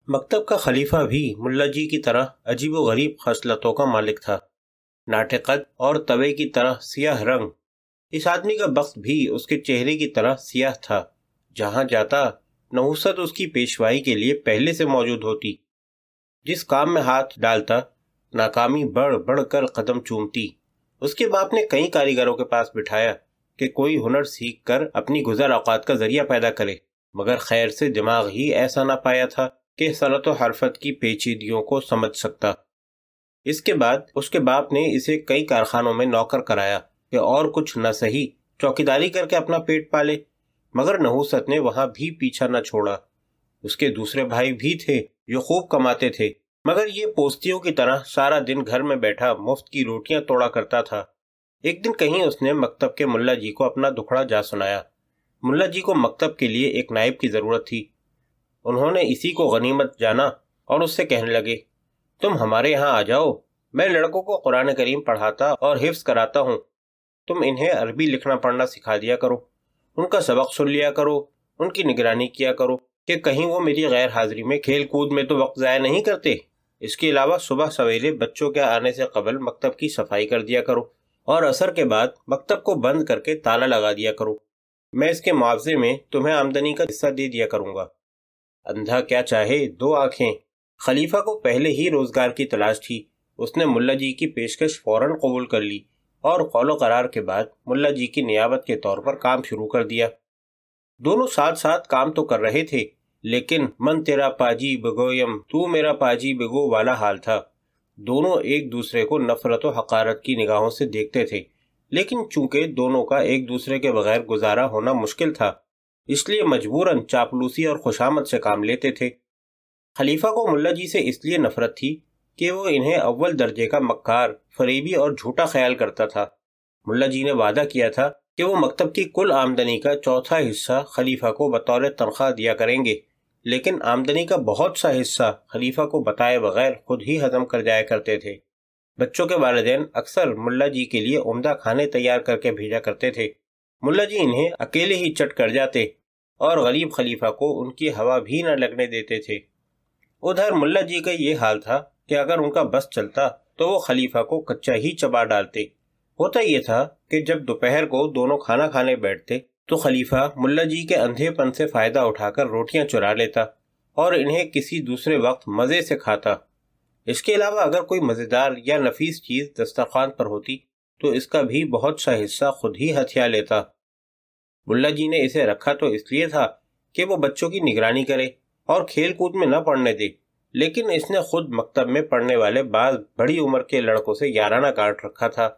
مکتب کا خلیفہ بھی ملا جی کی طرح عجیب و غریب خصلتوں کا مالک تھا۔ ناٹے قد اور توے کی طرح سیاہ رنگ، اس آدمی کا بخت بھی اس کے چہرے کی طرح سیاہ تھا۔ جہاں جاتا نحوست اس کی پیشوائی کے لیے پہلے سے موجود ہوتی۔ جس کام میں ہاتھ ڈالتا ناکامی بڑھ بڑھ کر قدم چومتی۔ اس کے باپ نے کئی کاریگروں کے پاس بٹھایا کہ کوئی ہنر سیکھ کر اپنی گزر اوقات کا ذریعہ پیدا کرے، مگر خیر سے دماغ ہی ایسا نہ پایا تھا کہ صنعت و حرفت کی پیچیدگیوں کو سمجھ سکتا۔ اس کے بعد اس کے باپ نے اسے کئی کارخانوں میں نوکر کرایا کہ اور کچھ نہ سہی چوکیداری کر کے اپنا پیٹ پالے، مگر نحوست نے وہاں بھی پیچھا نہ چھوڑا۔ اس کے دوسرے بھائی بھی تھے جو خوب کماتے تھے، مگر یہ پوستیوں کی طرح سارا دن گھر میں بیٹھا مفت کی روٹیاں توڑا کرتا تھا۔ ایک دن کہیں اس نے مکتب کے ملا جی کو اپنا دکھڑا جا سنایا۔ ملا جی کو مکتب کے لیے ایک نائب کی ضرورت تھی۔ انہوں نے اسی کو غنیمت جانا اور اس سے کہنے لگے، تم ہمارے یہاں آ جاؤ، میں لڑکوں کو قرآن کریم پڑھاتا اور حفظ کراتا ہوں، تم انہیں عربی لکھنا پڑھنا سکھا دیا کرو، ان کا سبق سن لیا کرو، ان کی نگرانی کیا کرو کہ کہیں وہ میری غیر حاضری میں کھیل کود میں تو وقت ضائع نہیں کرتے۔ اس کے علاوہ صبح سویرے بچوں کے آنے سے قبل مکتب کی صفائی کر دیا کرو اور عصر کے بعد مکتب کو بند کر کے تالا لگا دیا کرو۔ میں اس کے معاوضے میں تمہیں آمدنی کا حصہ دے دیا کروں گا۔ اندھا کیا چاہے دو آنکھیں۔ خلیفہ کو پہلے ہی روزگار کی تلاش تھی۔ اس نے ملا جی کی پیشکش فوراً قبول کر لی اور قول و قرار کے بعد ملا جی کی نیابت کے طور پر کام شروع کر دیا۔ دونوں ساتھ ساتھ کام تو کر رہے تھے، لیکن من تیرا پاجی بگویم تو میرا پاجی بگو والا حال تھا۔ دونوں ایک دوسرے کو نفرت و حقارت کی نگاہوں سے دیکھتے تھے، لیکن چونکہ دونوں کا ایک دوسرے کے بغیر گزارا ہونا مشکل تھا، اس لیے مجبوراً چاپلوسی اور خوشامد سے کام لیتے تھے۔ خلیفہ کو ملا جی سے اس لیے نفرت تھی کہ وہ انہیں اول درجے کا مکار، فریبی اور جھوٹا خیال کرتا تھا۔ ملا جی نے وعدہ کیا تھا کہ وہ مکتب کی کل آمدنی کا چوتھا حصہ خلیفہ کو بطور تنخواہ دیا کریں گے، لیکن آمدنی کا بہت سا حصہ خلیفہ کو بتائے بغیر خود ہی ہضم کر جایا کرتے تھے۔ بچوں کے والدین اکثر ملا جی کے لیے عمدہ کھانے تیار کر کے بھیجا کرتے تھے۔ ملا جی انہیں اکیلے ہی چٹ کر جاتے اور غریب خلیفہ کو ان کی ہوا بھی نہ لگنے دیتے تھے۔ ادھر ملا جی کا یہ حال تھا کہ اگر ان کا بس چلتا تو وہ خلیفہ کو کچا ہی چبا ڈالتے۔ ہوتا یہ تھا کہ جب دوپہر کو دونوں کھانا کھانے بیٹھتے تو خلیفہ ملا جی کے اندھے پن سے فائدہ اٹھا کر روٹیاں چرا لیتا اور انہیں کسی دوسرے وقت مزے سے کھاتا۔ اس کے علاوہ اگر کوئی مزیدار یا نفیس چیز دسترخوان پر ہوتی تو اس کا بھی بہت سا حصہ خود ہی ہتھیا لیتا۔ ملا جی نے اسے رکھا تو اس لیے تھا کہ وہ بچوں کی نگرانی کرے اور کھیل کود میں نہ پڑھنے دے، لیکن اس نے خود مکتب میں پڑھنے والے بعض بڑی عمر کے لڑکوں سے یارانہ کاٹ رکھا تھا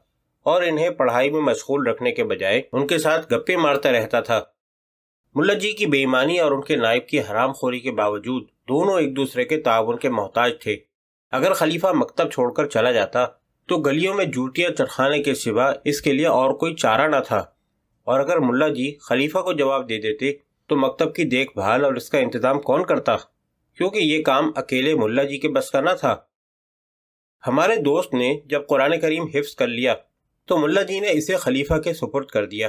اور انہیں پڑھائی میں مشغول رکھنے کے بجائے ان کے ساتھ گپے مارتا رہتا تھا۔ ملا جی کی بے ایمانی اور ان کے نائب کی حرام خوری کے باوجود دونوں ایک دوسرے کے تعاون کے محتاج تھے۔ اگر خلیفہ مکتب چھوڑ کر چلا جاتا تو گلیوں میں جوتیاں چرخانے کے سوا اس کے لیے اور کوئی چارہ نہ تھا، اور اگر ملا جی خلیفہ کو جواب دے دیتے تو مکتب کی دیکھ بھال اور اس کا انتظام کون کرتا، کیونکہ یہ کام اکیلے ملا جی کے بس کا نہ تھا۔ ہمارے دوست نے جب قرآن کریم حفظ کر لیا تو ملا جی نے اسے خلیفہ کے سپرد کر دیا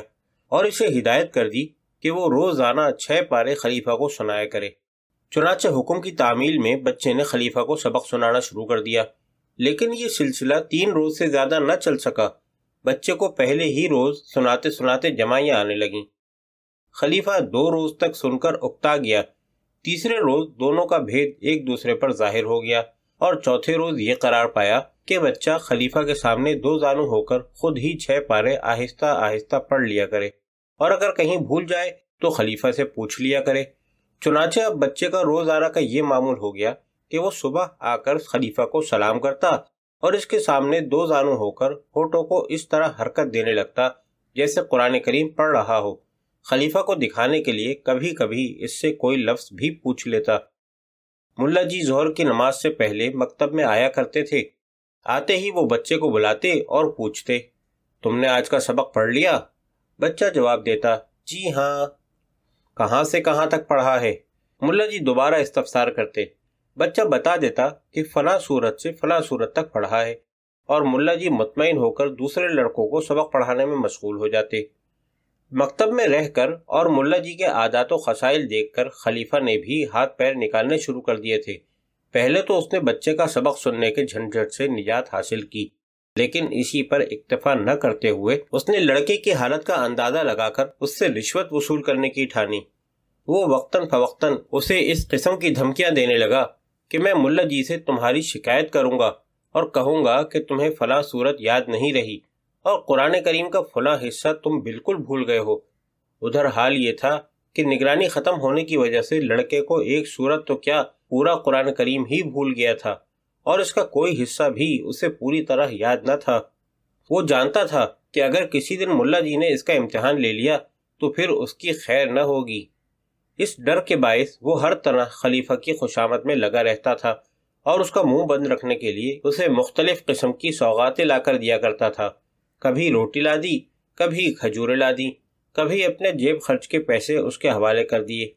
اور اسے ہدایت کر دی کہ وہ روزانہ 6 پارے خلیفہ کو سنایا کرے۔ چنانچہ حکم کی تعمیل میں بچے نے خلیفہ کو سبق سنانا شروع کر دیا، لیکن یہ سلسلہ 3 روز سے زیادہ نہ چل سکا۔ بچے کو پہلے ہی روز سناتے سناتے جمائیاں آنے لگیں۔ خلیفہ 2 روز تک سن کر اکتا گیا۔ تیسرے روز دونوں کا بھید ایک دوسرے پر ظاہر ہو گیا اور چوتھے روز یہ قرار پایا کہ بچہ خلیفہ کے سامنے 2 زانو ہو کر خود ہی 6 پارے آہستہ آہستہ پڑھ لیا کرے، اور اگر کہیں بھول جائے تو خلیفہ سے پوچھ لیا کرے۔ چنانچہ اب بچے کا روزانہ کا یہ معمول ہو گیا کہ وہ صبح آ کر خلیفہ کو سلام کرتا اور اس کے سامنے 2 زانو ہو کر ہونٹوں کو اس طرح حرکت دینے لگتا جیسے قرآن کریم پڑھ رہا ہو۔ خلیفہ کو دکھانے کے لیے کبھی کبھی اس سے کوئی لفظ بھی پوچھ لیتا۔ ملا جی ظہر کی نماز سے پہلے مکتب میں آیا کرتے تھے۔ آتے ہی وہ بچے کو بلاتے اور پوچھتے، تم نے آج کا سبق پڑھ لیا؟ بچہ جواب دیتا، جی ہاں۔ کہاں سے کہاں تک پڑھا ہے؟ ملا جی دوبارہ استفسار کرتے۔ بچہ بتا دیتا کہ فلاں سورت سے فلاں سورت تک پڑھا ہے، اور ملا جی مطمئن ہو کر دوسرے لڑکوں کو سبق پڑھانے میں مشغول ہو جاتے۔ مکتب میں رہ کر اور ملا جی کے عادات و خصائل دیکھ کر خلیفہ نے بھی ہاتھ پیر نکالنے شروع کر دیے تھے۔ پہلے تو اس نے بچے کا سبق سننے کے جھنجھٹ سے نجات حاصل کی، لیکن اسی پر اکتفا نہ کرتے ہوئے اس نے لڑکے کی حالت کا اندازہ لگا کر اس سے رشوت وصول کرنے کی ٹھانی۔ وہ وقتاً فوقتاً اسے اس قسم کی دھمکیاں دینے لگا کہ میں ملا جی سے تمہاری شکایت کروں گا اور کہوں گا کہ تمہیں فلاں صورت یاد نہیں رہی اور قرآن کریم کا فلاں حصہ تم بالکل بھول گئے ہو۔ ادھر حال یہ تھا کہ نگرانی ختم ہونے کی وجہ سے لڑکے کو ایک صورت تو کیا پورا قرآن کریم ہی بھول گیا تھا، اور اس کا کوئی حصہ بھی اسے پوری طرح یاد نہ تھا۔ وہ جانتا تھا کہ اگر کسی دن ملا جی نے اس کا امتحان لے لیا تو پھر اس کی خیر نہ ہوگی۔ اس ڈر کے باعث وہ ہر طرح خلیفہ کی خوشامد میں لگا رہتا تھا اور اس کا منہ بند رکھنے کے لیے اسے مختلف قسم کی سوغاتیں لا کر دیا کرتا تھا۔ کبھی روٹی لا دی، کبھی کھجوریں لا دی، کبھی اپنے جیب خرچ کے پیسے اس کے حوالے کر دیے۔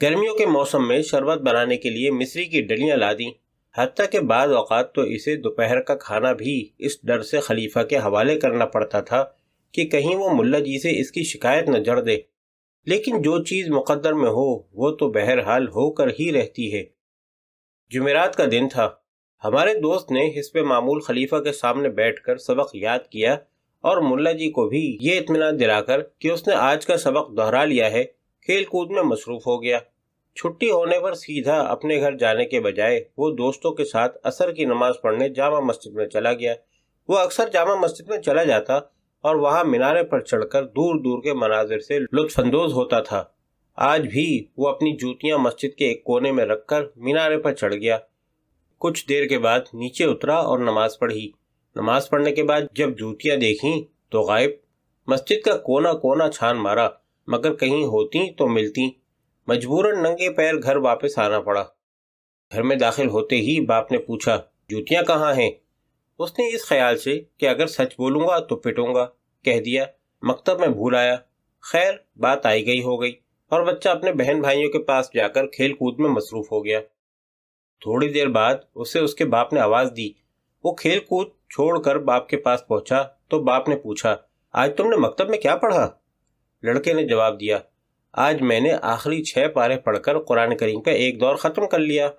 گرمیوں کے موسم میں شربت بنانے کے لیے مصری کی ڈلیاں لا دیں، حتیٰ کہ بعض اوقات تو اسے دوپہر کا کھانا بھی اس ڈر سے خلیفہ کے حوالے کرنا پڑتا تھا کہ کہیں وہ ملا جی سے اس کی شکایت نہ جڑ دے۔ لیکن جو چیز مقدر میں ہو وہ تو بہرحال ہو کر ہی رہتی ہے۔ جمعرات کا دن تھا۔ ہمارے دوست نے حسب معمول خلیفہ کے سامنے بیٹھ کر سبق یاد کیا اور ملا جی کو بھی یہ اطمینان دلا کر کہ اس نے آج کا سبق دہرا لیا ہے، کھیل کود میں مصروف ہو گیا۔ چھٹی ہونے پر سیدھا اپنے گھر جانے کے بجائے وہ دوستوں کے ساتھ عصر کی نماز پڑھنے جامع مسجد میں چلا گیا۔ وہ اکثر جامع مسجد میں چلا جاتا اور وہاں مینارے پر چڑھ کر دور دور کے مناظر سے لطف اندوز ہوتا تھا۔ آج بھی وہ اپنی جوتیاں مسجد کے ایک کونے میں رکھ کر مینارے پر چڑھ گیا۔ کچھ دیر کے بعد نیچے اترا اور نماز پڑھی۔ نماز پڑھنے کے بعد جب جوتیاں دیکھیں تو غائب۔ مسجد کا کونا کونا چھان مارا مگر کہیں ہوتی تو ملتی۔ مجبوراً ننگے پیر گھر واپس آنا پڑا۔ گھر میں داخل ہوتے ہی باپ نے پوچھا، جوتیاں کہاں ہیں؟ اس نے اس خیال سے کہ اگر سچ بولوں گا تو پٹوں گا کہہ دیا، مکتب میں بھول آیا۔ خیر بات آئی گئی ہو گئی اور بچہ اپنے بہن بھائیوں کے پاس جا کر کھیل کود میں مصروف ہو گیا۔ تھوڑی دیر بعد اسے اس کے باپ نے آواز دی۔ وہ کھیل کود چھوڑ کر باپ کے پاس پہنچا تو باپ نے پوچھا، آج تم نے مکتب میں کیا پڑھا؟ لڑکے نے جواب دیا، آج میں نے آخری 6 پارے پڑھ کر قرآن کریم کا ایک دور ختم کر لیا۔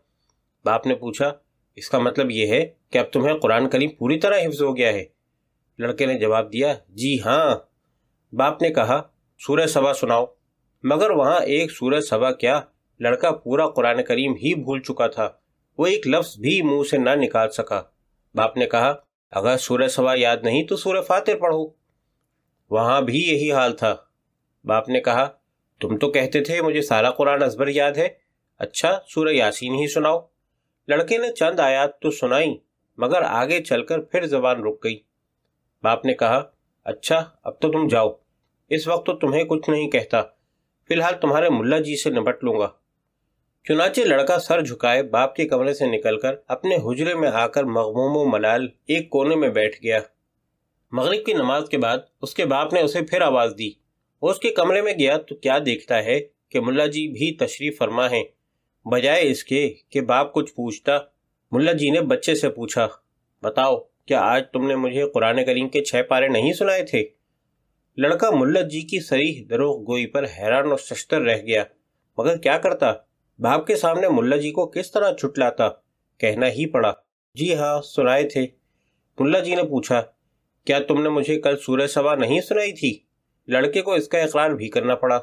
باپ نے پوچھا، اس کا مطلب یہ ہے کہ اب تمہیں قرآن کریم پوری طرح حفظ ہو گیا ہے؟ لڑکے نے جواب دیا، جی ہاں۔ باپ نے کہا، سورہ سبا سناؤ۔ مگر وہاں ایک سورہ سبا کیا، لڑکا پورا قرآن کریم ہی بھول چکا تھا، وہ ایک لفظ بھی منہ سے نہ نکال سکا۔ باپ نے کہا، اگر سورہ سبا یاد نہیں تو سورہ فاتر پڑھو۔ وہاں بھی یہی حال تھا۔ باپ نے کہا، تم تو کہتے تھے مجھے سارا قرآن ازبر یاد ہے، اچھا سورہ یاسین ہی سناؤ۔ لڑکے نے چند آیات تو سنائیں مگر آگے چل کر پھر زبان رک گئی۔ باپ نے کہا، اچھا اب تو تم جاؤ، اس وقت تو تمہیں کچھ نہیں کہتا، فی الحال تمہارے ملا جی سے نپٹ لوں گا۔ چنانچہ لڑکا سر جھکائے باپ کے کمرے سے نکل کر اپنے حجرے میں آ کر مغموم و ملال ایک کونے میں بیٹھ گیا۔ مغرب کی نماز کے بعد اس کے باپ نے اسے پھر آواز دی۔ وہ اس کے کمرے میں گیا تو کیا دیکھتا ہے کہ ملا جی بھی تشریف فرما ہیں۔ بجائے اس کے کہ باپ کچھ پوچھتا، ملا جی نے بچے سے پوچھا، بتاؤ کیا آج تم نے مجھے قرآن کریم کے 6 پارے نہیں سنائے تھے؟ لڑکا ملا جی کی صریح دروغ گوئی پر حیران اور ششدر رہ گیا، مگر کیا کرتا؟ باپ کے سامنے ملا جی کو کس طرح چھٹلاتا؟ کہنا ہی پڑا، جی ہاں سنائے تھے۔ ملا جی نے پوچھا، کیا تم نے مجھے کل سورہ سبا نہیں سنائی تھی؟ لڑکے کو اس کا اقرار بھی کرنا پڑا۔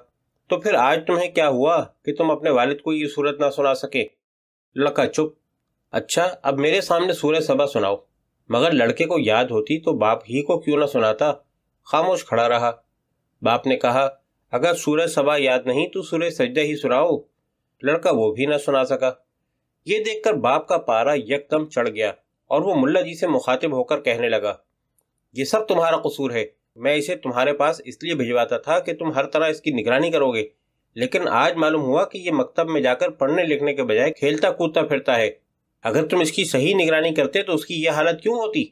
تو پھر آج تمہیں کیا ہوا کہ تم اپنے والد کو یہ سورت نہ سنا سکے؟ لڑکا چپ۔ اچھا اب میرے سامنے سورہ سبا سناؤ۔ مگر لڑکے کو یاد ہوتی تو باپ ہی کو کیوں نہ سناتا؟ خاموش کھڑا رہا۔ باپ نے کہا، اگر سورہ سبا یاد نہیں تو سورہ سجدہ ہی سناؤ۔ لڑکا وہ بھی نہ سنا سکا۔ یہ دیکھ کر باپ کا پارا یکدم چڑھ گیا اور وہ ملا جی سے مخاطب ہو کر کہنے لگا، یہ سب تمہارا قصور ہے، میں اسے تمہارے پاس اس لیے بھجواتا تھا کہ تم ہر طرح اس کی نگرانی کرو گے، لیکن آج معلوم ہوا کہ یہ مکتب میں جا کر پڑھنے لکھنے کے بجائے کھیلتا کودتا پھرتا ہے۔ اگر تم اس کی صحیح نگرانی کرتے تو اس کی یہ حالت کیوں ہوتی؟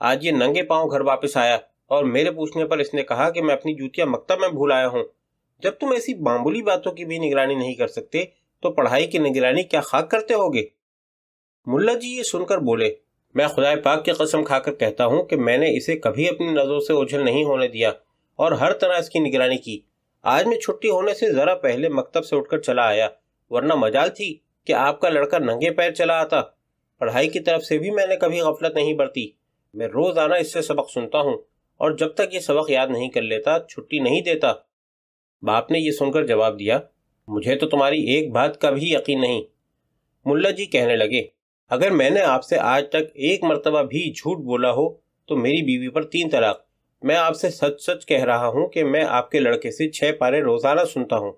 آج یہ ننگے پاؤں گھر واپس آیا اور میرے پوچھنے پر اس نے کہا کہ میں اپنی جوتیاں مکتب میں بھول آیا ہوں۔ جب تم ایسی معمولی باتوں کی بھی نگرانی نہیں کر سکتے تو پڑھائی کی نگرانی کیا خاک کرتے ہوگے؟ ملا جی یہ سن کر بولے، میں خدائے پاک کی قسم کھا کر کہتا ہوں کہ میں نے اسے کبھی اپنی نظروں سے اوجھل نہیں ہونے دیا اور ہر طرح اس کی نگرانی کی، آج میں چھٹی ہونے سے ذرا پہلے مکتب سے اٹھ کر چلا آیا، ورنہ مجال تھی کہ آپ کا لڑکا ننگے پیر چلا آتا۔ پڑھائی کی طرف سے بھی میں نے کبھی غفلت نہیں برتی، میں روزانہ اس سے سبق سنتا ہوں، اور جب تک یہ سبق یاد نہیں کر لیتا چھٹی نہیں دیتا۔ باپ نے یہ سن کر جواب دیا، مجھے تو تمہاری ایک بات کا بھی یقین نہیں۔ ملا جی کہنے لگے، اگر میں نے آپ سے آج تک ایک مرتبہ بھی جھوٹ بولا ہو تو میری بیوی پر 3 طلاق۔ میں آپ سے سچ سچ کہہ رہا ہوں کہ میں آپ کے لڑکے سے 6 پارے روزانہ سنتا ہوں۔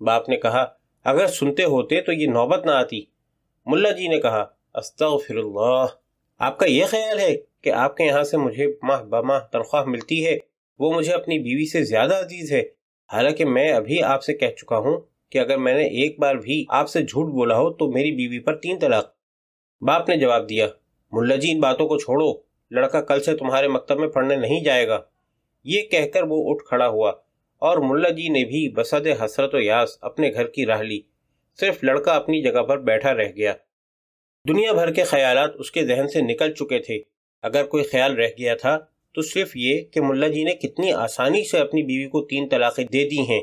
باپ نے کہا، اگر سنتے ہوتے تو یہ نوبت نہ آتی۔ ملا جی نے کہا، استغفر اللہ، آپ کا یہ خیال ہے کہ آپ کے یہاں سے مجھے ماہ بماہ تنخواہ ملتی ہے، وہ مجھے اپنی بیوی سے زیادہ عزیز ہے، حالانکہ میں ابھی آپ سے کہہ چکا ہوں کہ اگر میں نے ایک بار بھی آپ سے جھوٹ بولا ہو تو میری بیوی پر 3 طلاق۔ باپ نے جواب دیا، ملا جی ان باتوں کو چھوڑو، لڑکا کل سے تمہارے مکتب میں پڑھنے نہیں جائے گا۔ یہ کہہ کر وہ اٹھ کھڑا ہوا، اور ملا جی نے بھی بصد حسرت و یاس اپنے گھر کی راہ لی۔ صرف لڑکا اپنی جگہ پر بیٹھا رہ گیا۔ دنیا بھر کے خیالات اس کے ذہن سے نکل چکے تھے۔ اگر کوئی خیال رہ گیا تھا تو صرف یہ کہ ملا جی نے کتنی آسانی سے اپنی بیوی کو 3 طلاقیں دے دی ہیں۔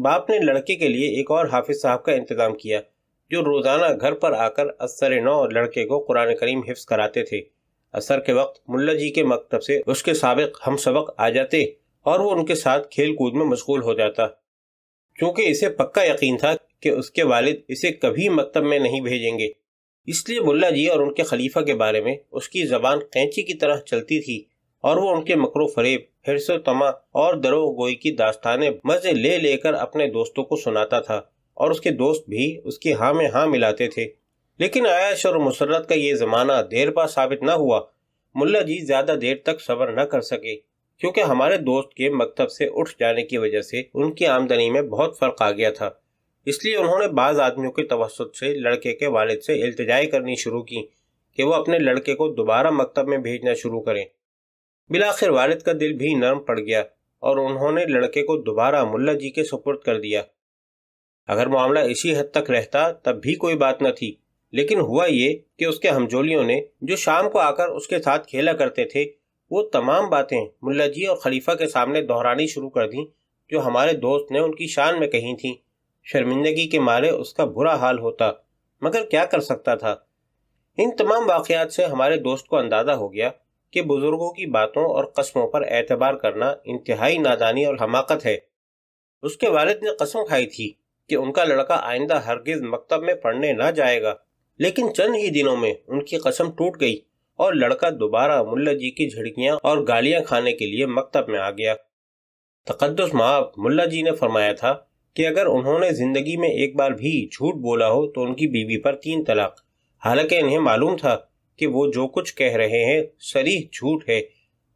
باپ نے لڑکے کے لیے ایک اور حافظ صاحب کا انتظام کیا، جو روزانہ گھر پر آ کر اثر نو لڑکے کو قرآن کریم حفظ کراتے تھے۔ اثر کے وقت ملا جی کے مکتب سے اس کے سابق ہم سبق آ جاتے اور وہ ان کے ساتھ کھیل کود میں مشغول ہو جاتا، کیونکہ اسے پکا یقین تھا کہ اس کے والد اسے کبھی مکتب میں نہیں بھیجیں گے۔ اس لیے ملا جی اور ان کے خلیفہ کے بارے میں اس کی زبان قینچی کی طرح چلتی تھی، اور وہ ان کے مکر و فریب، حرص و طمع اور دروغ گوئی کی داستانیں مزے لے لے کر اپنے دوستوں کو سناتا تھا، اور اس کے دوست بھی اس کی ہاں میں ہاں ملاتے تھے۔ لیکن عیش اور مسرت کا یہ زمانہ دیر پا ثابت نہ ہوا۔ ملا جی زیادہ دیر تک صبر نہ کر سکے، کیونکہ ہمارے دوست کے مکتب سے اٹھ جانے کی وجہ سے ان کی آمدنی میں بہت فرق آ گیا تھا۔ اس لیے انہوں نے بعض آدمیوں کے توسط سے لڑکے کے والد سے التجائیں کرنی شروع کی کہ وہ اپنے لڑکے کو دوبارہ مکتب میں بھیجنا شروع کریں۔ بالآخر والد کا دل بھی نرم پڑ گیا، اور انہوں نے لڑکے کو دوبارہ ملا جی کے سپرد کر دیا۔ اگر معاملہ اسی حد تک رہتا تب بھی کوئی بات نہ تھی، لیکن ہوا یہ کہ اس کے ہمجولیوں نے جو شام کو آ کر اس کے ساتھ کھیلا کرتے تھے، وہ تمام باتیں ملا جی اور خلیفہ کے سامنے دہرانی شروع کر دیں جو ہمارے دوست نے ان کی شان میں کہی تھیں۔ شرمندگی کے مارے اس کا برا حال ہوتا، مگر کیا کر سکتا تھا۔ ان تمام واقعات سے ہمارے دوست کو اندازہ ہو گیا کہ بزرگوں کی باتوں اور قسموں پر اعتبار کرنا انتہائی نادانی اور حماقت ہے۔ اس کے والد نے قسم کھائی تھی کہ ان کا لڑکا آئندہ ہرگز مکتب میں پڑھنے نہ جائے گا، لیکن چند ہی دنوں میں ان کی قسم ٹوٹ گئی، اور لڑکا دوبارہ ملا جی کی جھڑکیاں اور گالیاں کھانے کے لیے مکتب میں آ گیا۔ تقدس مآب ملا جی نے فرمایا تھا کہ اگر انہوں نے زندگی میں ایک بار بھی جھوٹ بولا ہو تو ان کی بیوی پر 3 طلاق، حالانکہ انہیں معلوم تھا کہ وہ جو کچھ کہہ رہے ہیں صریح جھوٹ ہے،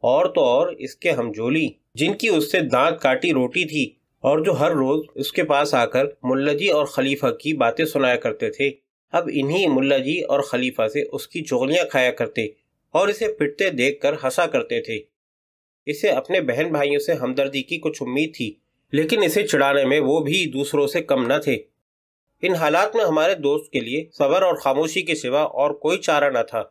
اور تو اور اس کے ہمجولی جن کی اس سے دانت کاٹی روٹی تھی، اور جو ہر روز اس کے پاس آ کر ملا جی اور خلیفہ کی باتیں سنایا کرتے تھے، اب انہی ملا جی اور خلیفہ سے اس کی چغلیاں کھایا کرتے اور اسے پٹتے دیکھ کر ہنسا کرتے تھے۔ اسے اپنے بہن بھائیوں سے ہمدردی کی کچھ امید تھی، لیکن اسے چڑھانے میں وہ بھی دوسروں سے کم نہ تھے۔ ان حالات میں ہمارے دوست کے لیے صبر اور خاموشی کے سوا اور کوئی چارہ نہ تھا۔